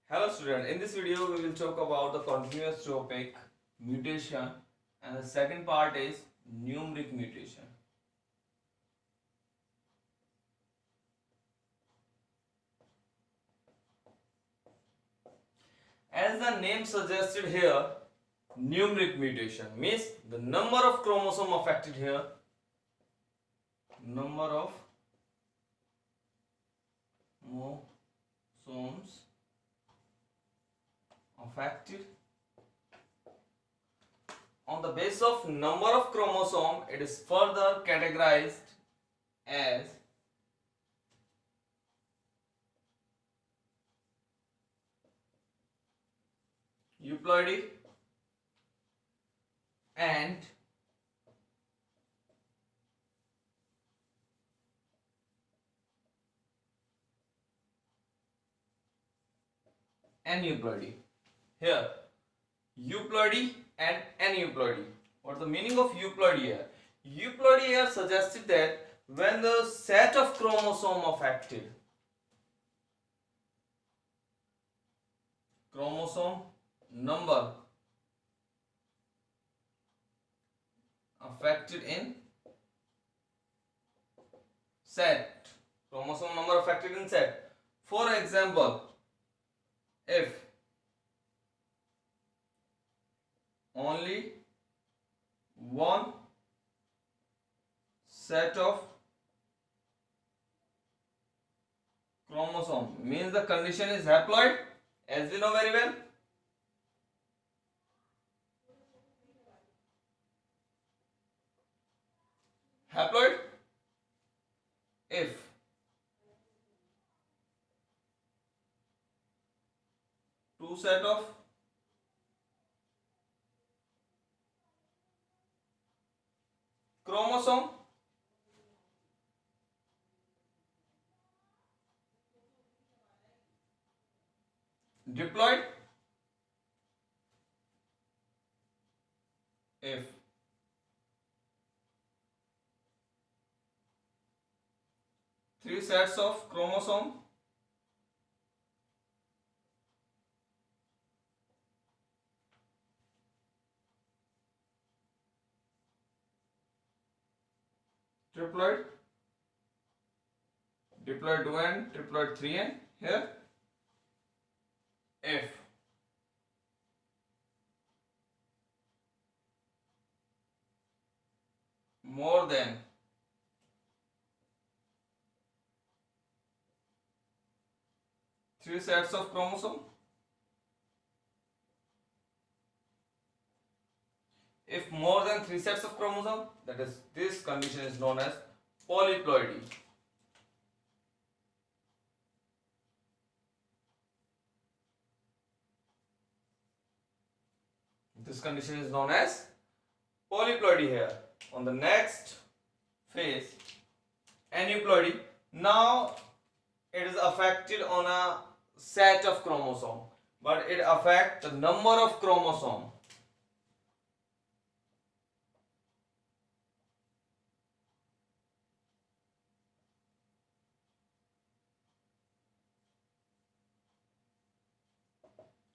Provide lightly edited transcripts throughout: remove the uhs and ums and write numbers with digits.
Hello student, in this video we will talk about the continuous topic mutation and the second part is numeric mutation. As the name suggested here, numeric mutation means the number of chromosome affected here, number of chromosomes affected. On the basis of number of chromosome, it is further categorized as euploidy and aneuploidy. Here, euploidy and aneuploidy. What's the meaning of euploidy here? Euploidy here suggested that when the set of chromosome affected, chromosome number affected in set, chromosome number affected in set. For example, if only one set of chromosome means the condition is haploid, as we know very well. Haploid if two set of chromosome diploid if three sets of chromosome triploid, diploid 2n, triploid 3n. Here if more than three sets of chromosome, if more than three sets of chromosome, that is, this condition is known as polyploidy. This condition is known as polyploidy here. On the next phase, aneuploidy. Now it is affected on a set of chromosome, but it affects the number of chromosome.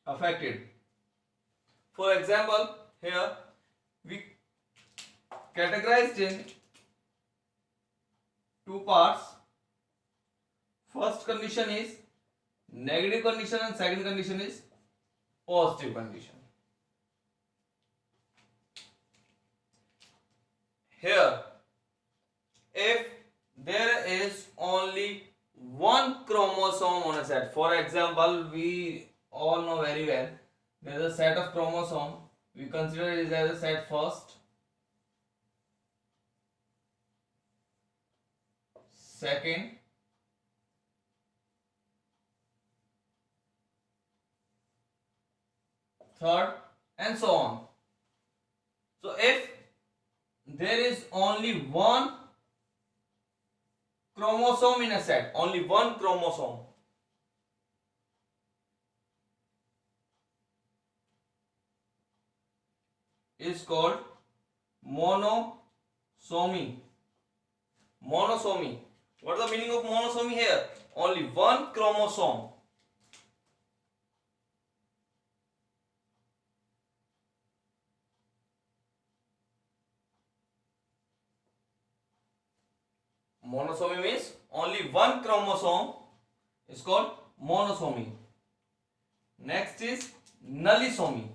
Affected. For example, here we categorized in two parts. First condition is negative condition and second condition is positive condition. Here, if there is only one chromosome on a set, for example, we all know very well, there is a set of chromosome, we consider it as a set first, second, third, and so on. So if there is only one chromosome in a set, only one chromosome, is called monosomy. Monosomy. What is the meaning of monosomy here? Only one chromosome Monosomy means only one chromosome is called monosomy. Next is nullisomy.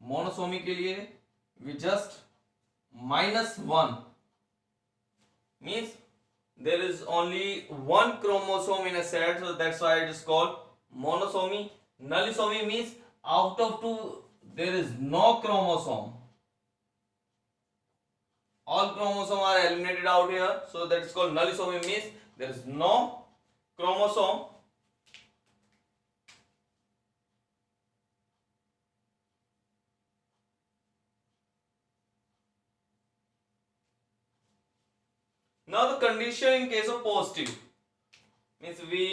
Monosomy के लिए we just -1 means there is only one chromosome in a set, so that's why it is called monosomy. Nullisomy means out of two there is no chromosome, all chromosomes are eliminated out here, so that is called nullisomy means there is no chromosome. Now the condition in case of positive means we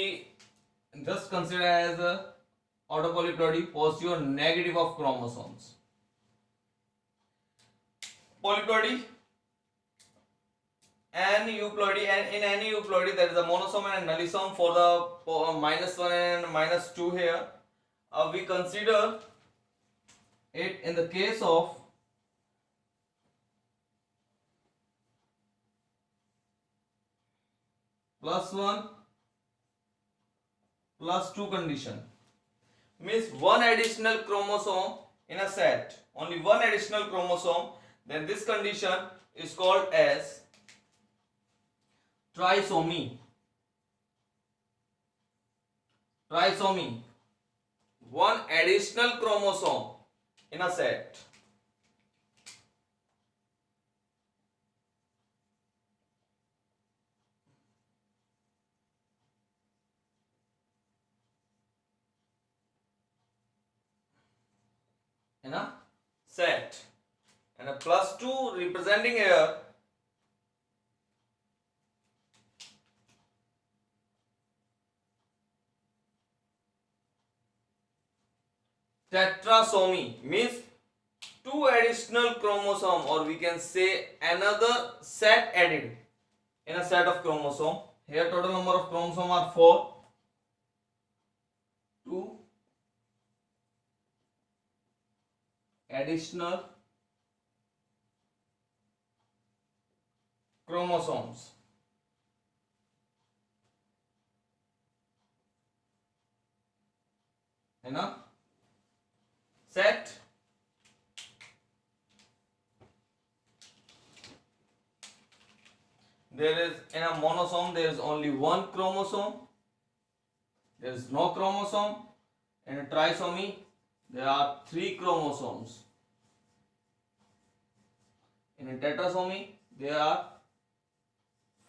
just consider as a autopolyploidy positive or negative of chromosomes. Polyploidy and euploidy, and in any euploidy there is a monosome and a nullisome. For the -1 and -2 here, we consider it in the case of +1 +2 condition, means one additional chromosome in a set, only one additional chromosome, then this condition is called as trisomy. Trisomy, one additional chromosome in a set. In a set, and a +2 representing here tetrasomy, means two additional chromosome, or we can say another set added in a set of chromosome. Here total number of chromosome are 4, 2 additional chromosomes. है ना set. There is in a monosome there is only one chromosome, there is no chromosome. In a trisomy there are 3 chromosomes. In a tetrasomy there are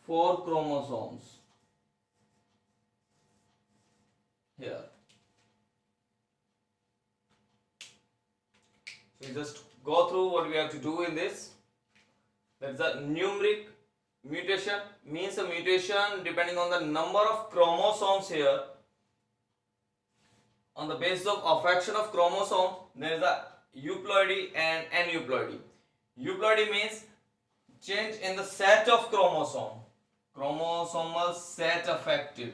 4 chromosomes here. So we just go through what we have to do in this. That is a numeric mutation, means a mutation depending on the number of chromosomes here. On the basis of affection of chromosome, there is a euploidy and aneuploidy. Euploidy means change in the set of chromosome, chromosomal set affected.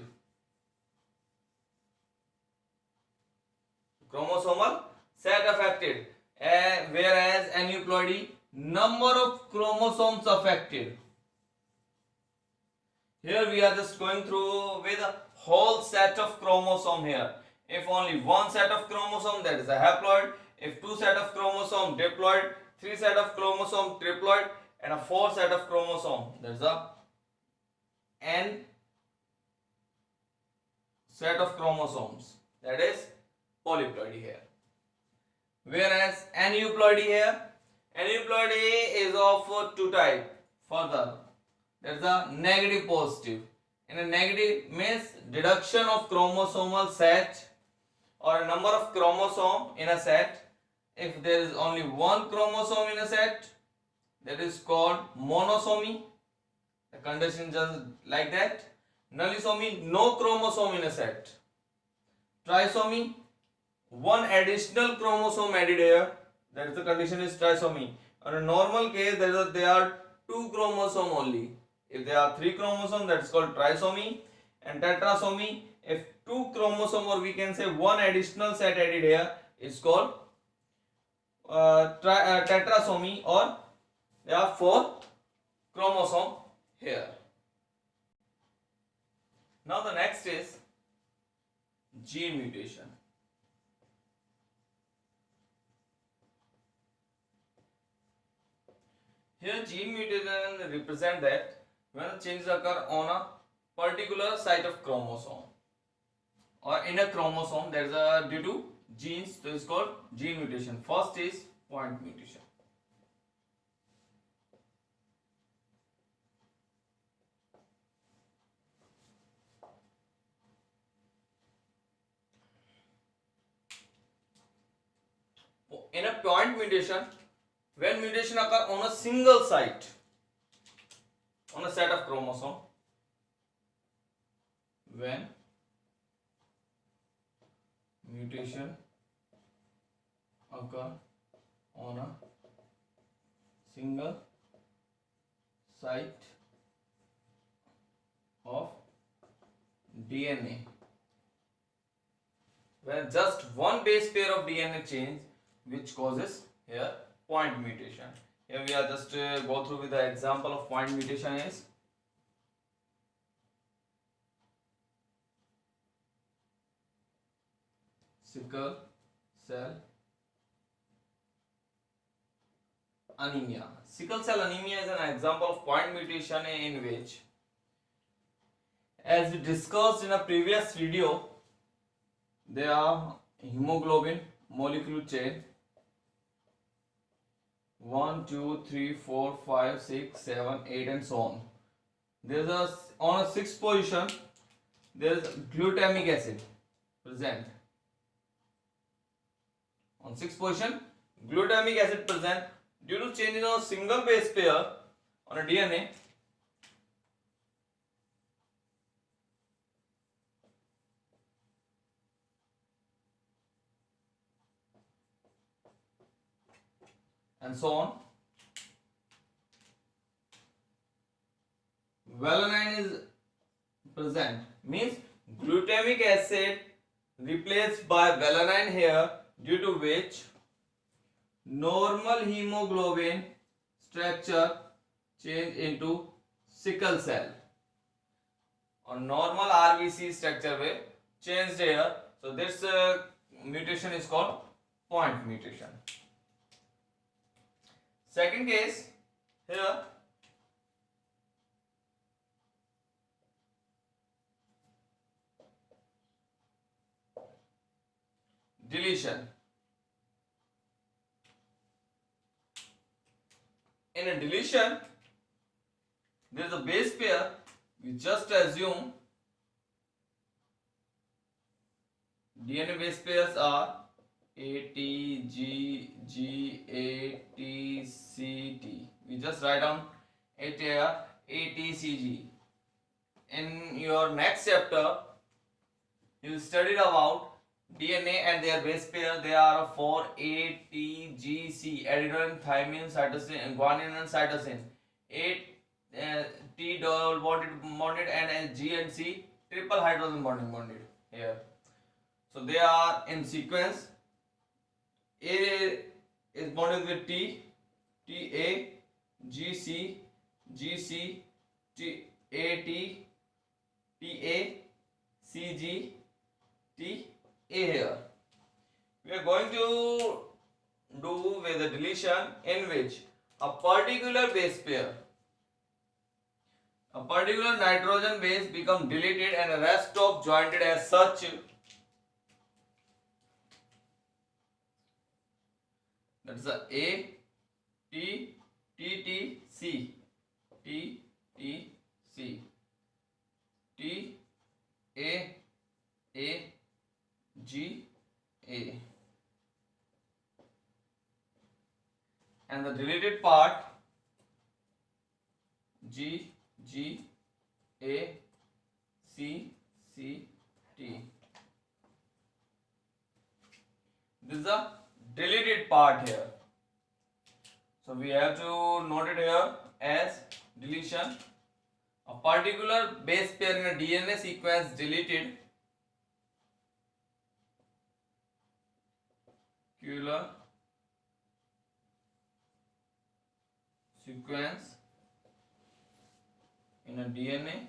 Chromosomal set affected, whereas aneuploidy, number of chromosomes affected. Here we are just going through with a whole set of chromosome here. If only one set of chromosome, that is a haploid. If 2 set of chromosome, diploid. 3 set of chromosome, triploid, and a 4 set of chromosome, that is a n set of chromosomes, that is polyploidy here. Whereas aneuploidy here, aneuploidy is of 2 types. Further, there is a negative positive. In a negative means deduction of chromosomal set or a number of chromosome in a set. If there is only one chromosome in a set, that is called monosomy. The condition just like that. Nullisomy, no chromosome in a set. Trisomy, one additional chromosome added here, that is the condition is trisomy. On a normal case, there are 2 chromosome only. If there are 3 chromosomes, that is called trisomy. And tetrasomy, if 2 chromosome, or we can say one additional set added here, is called tetrasomy, or there are 4 chromosome here. Now the next is gene mutation. Here gene mutation represent that when the changes occur on a particular site of chromosome or in a chromosome, that is due to genes, so it's called gene mutation. First is point mutation. In a point mutation, when mutation occur on a single site, on a set of chromosome, when mutation occur on a single site of DNA, when just one base pair of DNA change, which causes here point mutation. Here we are just go through with the example of point mutation is sickle cell anemia. Sickle cell anemia is an example of point mutation in which, as we discussed in a previous video, there are hemoglobin molecule chain 1, 2, 3, 4, 5, 6, 7, 8 and so on. There's on a 6th position there is glutamic acid present. On 6th position glutamic acid present due to change in a single base pair on a DNA. And so on. Valine is present, means glutamic acid replaced by valine here, due to which normal hemoglobin structure change into sickle cell or normal RBC structure way changed here. So this mutation is called point mutation. Second case here, deletion. In a deletion, there is a base pair. We just assume DNA base pairs are A, T, G, G, A, T, C, T. We just write down it here, A, T, C, G. In your next chapter, you will study about DNA and their base pair. They are 4 A, T, G, C, adenine, thymine, cytosine, guanine and cytosine. 8 T double bonded and G and C triple hydrogen bonded here. So they are in sequence. A is bonded with T, TA, GC, GC, TAT, TA, CG, TA here. We are going to do with the deletion in which a particular base pair, a particular nitrogen base become deleted and the rest of jointed as such. That's the A, T, T, T, C, T, T, C, T, A, G, A. And the deleted part G, G, A, C, C, T. This is the deleted part here. So we have to note it here as deletion. A particular base pair in a DNA sequence deleted. sequence in a DNA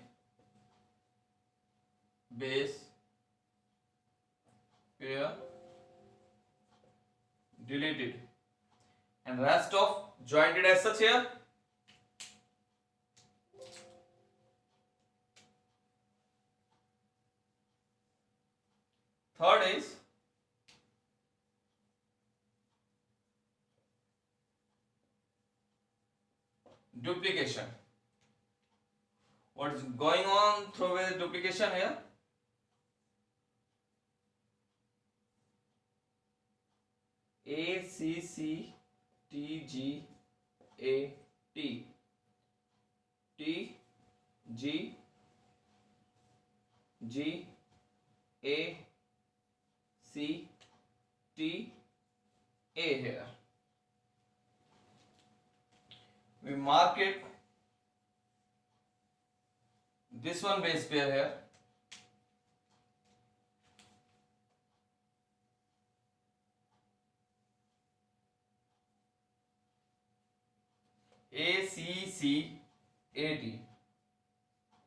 base pair deleted and rest of jointed as such here. Third is duplication. What is going on through with duplication here? A C C T G A T T G G A C T A here. We mark it this one base pair here. A C C A T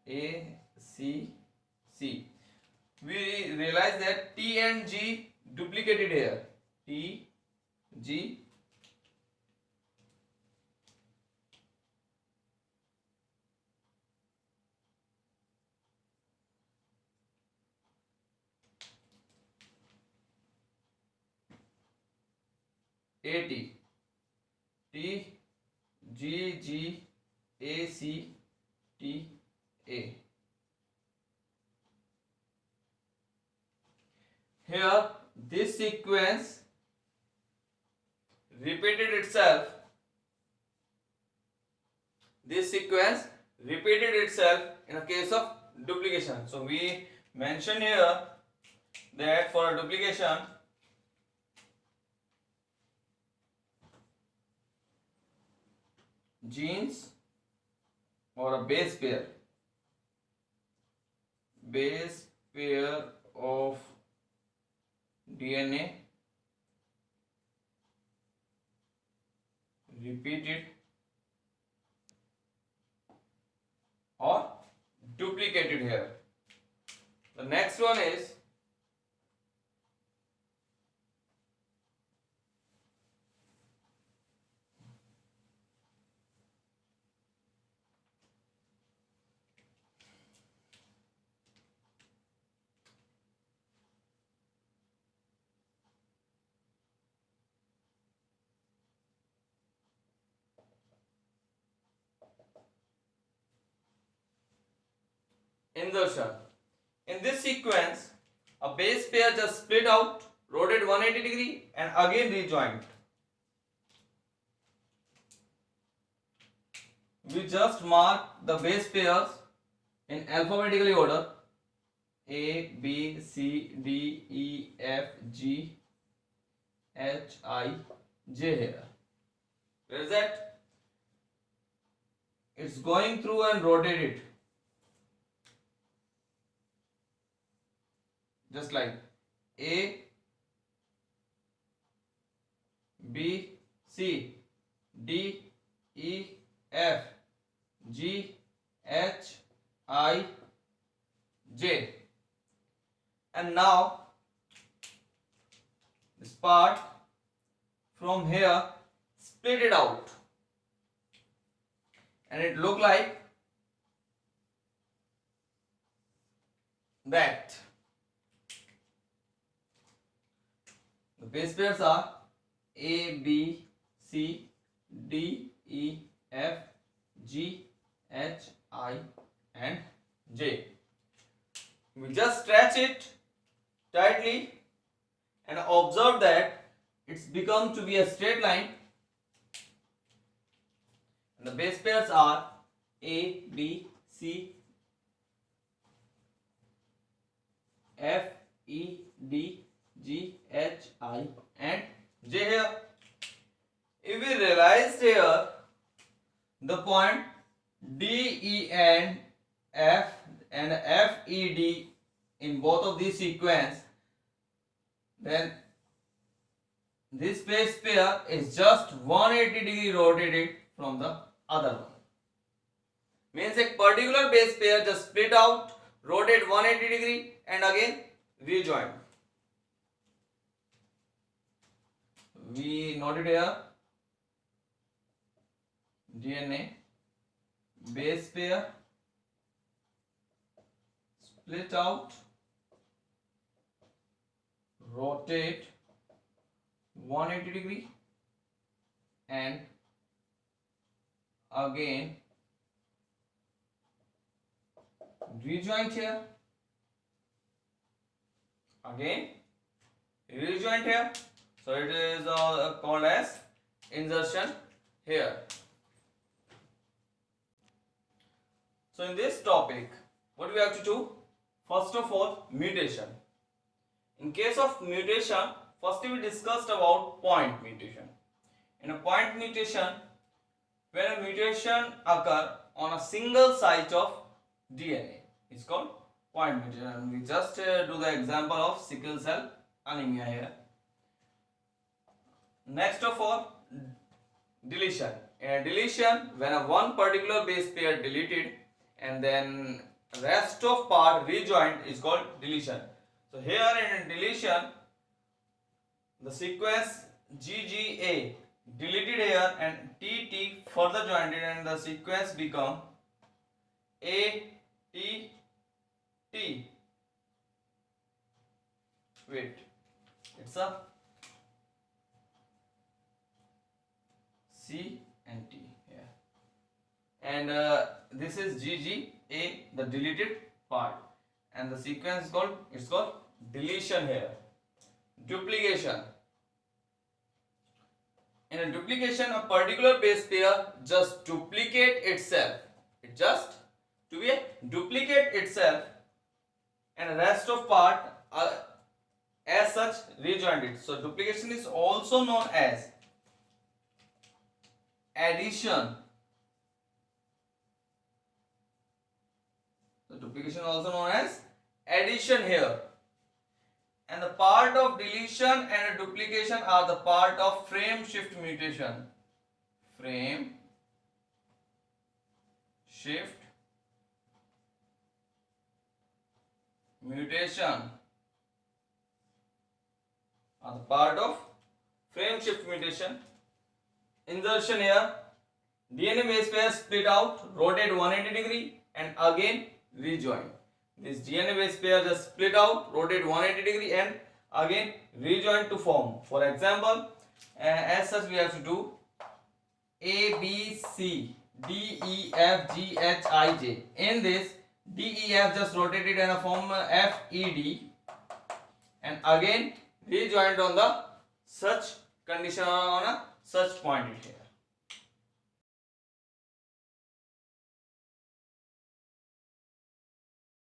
A C C. We realize that T and G duplicated here. T G A T T G G A C T A. Here this sequence repeated itself. This sequence repeated itself in a case of duplication. So we mention here that for a duplication, genes or a base pair of DNA repeated or duplicated here. The next one is insertion. In this sequence, a base pair just split out, rotate 180 degree and again rejoined. We just mark the base pairs in alphabetically order A, B, C, D, E, F, G, H, I, J here. Where is that? It's going through and rotate it. Just like A, B, C, D, E, F, G, H, I, J. And now this part from here split it out and it look like that. The base pairs are A, B, C, D, E, F, G, H, I and J. We just stretch it tightly and observe that it's become to be a straight line. And the base pairs are A, B, C, F, E, D, G, H, I and J here. If we realize here the point D, E and F E, D in both of these sequence, then this base pair is just 180 degree rotated from the other one. Means a particular base pair just split out, rotate 180 degree and again rejoin. We noted here DNA base pair split out, rotate 180 degree and again rejoint here, again rejoint here. So it is called as insertion here. So in this topic, what we have to do? First of all, mutation. In case of mutation, first we discussed about point mutation. In a point mutation, when a mutation occur on a single site of DNA, it's called point mutation. We just do the example of sickle cell anemia here. Next of all, deletion. In a deletion, when a one particular base pair deleted and then rest of part rejoined is called deletion. So here in deletion, the sequence GGA deleted here and TT further joined and the sequence become ATT. Wait, it's a C and T here, and this is GGA, the deleted part, and the sequence is called, it's called deletion here. Duplication. In a duplication, a particular base pair just duplicate itself. It just to be a duplicate itself, and the rest of part as such rejoined it. So duplication is also known as addition. So duplication also known as addition here. And the part of deletion and duplication are the part of frame shift mutation. Frame shift mutation are the part of frame shift mutation. Insertion here, DNA base pair split out, rotate 180 degree and again rejoin. This DNA base pair just split out, rotate 180 degree and again rejoin to form. For example, as such we have to do A, B, C, D, E, F, G, H, I, J. In this, D, E, F just rotated and form F, E, D and again rejoined on the such condition on a such point here.